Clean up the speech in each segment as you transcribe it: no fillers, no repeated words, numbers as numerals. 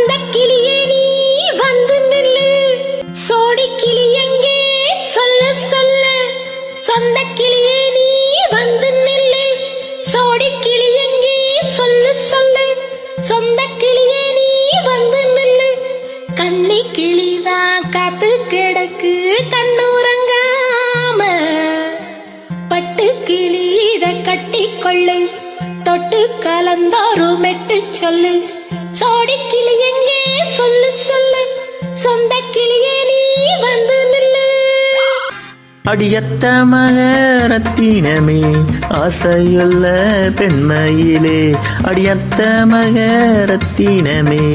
சொந்த கிளியே நீ வந்து நில்லு, சோடி கிளி எங்கே சொல்ல சொல்ல. சொந்த கிளியே நீ வந்து நில்லு, சோடி கிளி எங்கே சொல்ல சொல்ல. சொந்த கிளியே நீ வந்து நில்லு, கண்ணி கிளிதான் காத்து கிடக்கு கண்ணுறங்காம. பட்டு கிளி இத கட்டி கொள்ளு, தொட்டு கலந்தோரு மெட்டு சொல்லு. சோடி கிளி எங்கே சொல்லு சொல்லு, சொந்த கிளியே நீ வந்து நில்லு. அடியத்த மகரத்தினமே ஆசையுள்ள பெண்மையிலே, அடியத்த மகரத்தினமே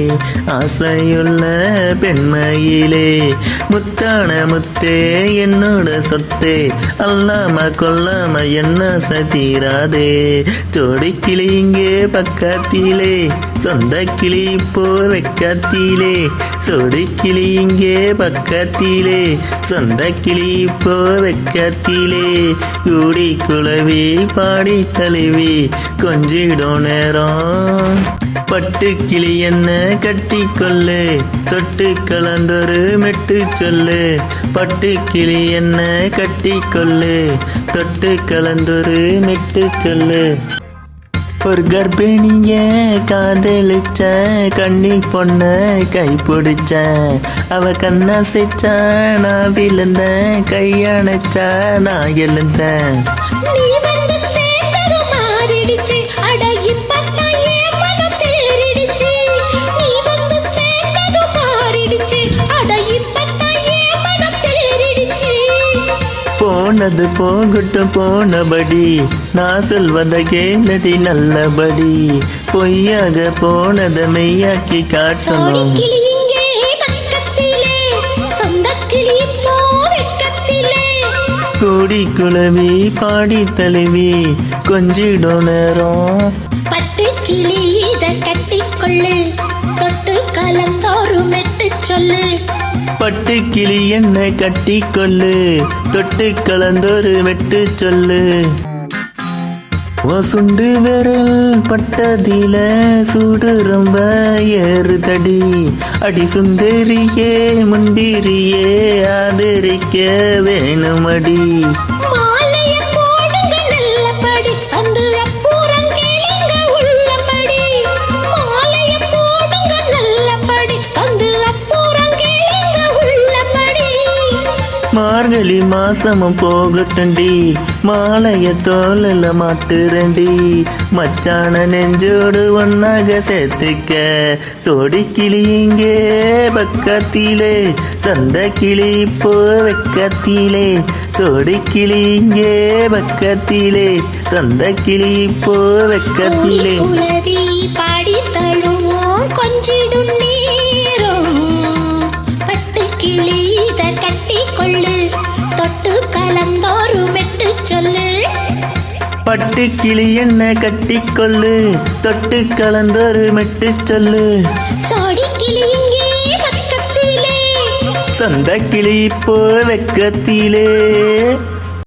ஆசையுள்ள பெண்மையிலே. முத்தான முத்தே என்னோட சொத்தே, அல்லாம கொல்லாம என்ன சதீராதே. ஜோடி கிளி இங்கே பக்கத்திலே, சொந்த கிளி இப்போ வெக்கத்திலே. சோடி கிளி இங்கே பக்கத்திலே, சொந்த கிளி இப்போ வெக்கத்திலே. கூடி குளவி பாடி தழுவி கொஞ்சிடும் நேரம். பட்டு கிளி என்ன கட்டி கொள்ளு, தொட்டு கலந்தொரு மெட்டு சொல்லு. பட்டு கிளி என்ன கட்டி கொள்ளு, தொட்டு கலந்தொரு மெட்டு சொல்லு. ஒரு கர்ப்பிணிய காதலிச்ச, கண்ணி பொண்ண கை பிடிச்ச. அவ கண்ணாசிச்ச நான் விழுந்தேன், கையணைச்ச நான் எழுந்தேன். நீ வந்து சேர்ந்தது மாறிடுச்சு, அட இப்பத்தான் என் மனம் தேறிடுச்சு. நீ வந்து சேர்ந்தது மாறிடுச்சு, அட இப்பத்தான் என் மனம் தேறிடுச்சு. போனது போகட்டும் போனபடி, நான் சொல்வதை கேளடி நல்லபடி. பொய்யாக போனதை மெய்யாக்கி காட்டணும். கிளி இங்கே பக்கத்திலே, சொந்த கிளி இப்போ வெக்கத்திலே. கூடி குளவி பாடி தழுவி கொஞ்சிடும் நேரம். பட்டு கிளி இத கட்டிக்கொள்ளு, தொட்டு கலந்தோரு மெட்டு சொல்லு. பட்டு கிளி என்ன கட்டி கொள்ளு, தொட்டு கலந்தொரு மெட்டு சொல்லு. சுண்டு விரல் பட்டதில சூடு ரொம்ப ஏறுதடி. அடி சுந்தரியே முந்திரியே ஆதரிக்க வேணுமடி. மாலைய போடுங்க நல்லபடி, வந்து அப்புறம் கேளுங்க உள்ளபடி. மாலைய போடுங்க நல்லபடி, வந்து அப்புறம் கேளுங்க உள்ளபடி. மார்கழி மாசமும் போகட்டுண்டி, மாலைய தோலில் மாட்டுறண்டி. மச்சான நெஞ்சோடு ஒன்னாக சேர்த்துக்க. சோடி கிளி இங்கே பக்கத்திலே, சொந்த கிளி இப்போ வெக்கத்திலே. சோடி கிளி இங்கே பக்கத்திலே, சொந்த கிளி இப்போ வெக்கத்திலே. குளவி பாடி தழுவோம் கொஞ்சிடும் நேரம். பட்டு கிளி இத கட்டி கொள்ளு, தொட்டு கலந்தோரு மெட்டு சொல்லு. பட்டு கிளி என்ன கட்டி கொள்ளு, தொட்டு கலந்தொரு மெட்டு சொல்லு. சோடி கிளி இங்கே பக்கத்திலே, சொந்த கிளி இப்போ வெக்கத்திலே.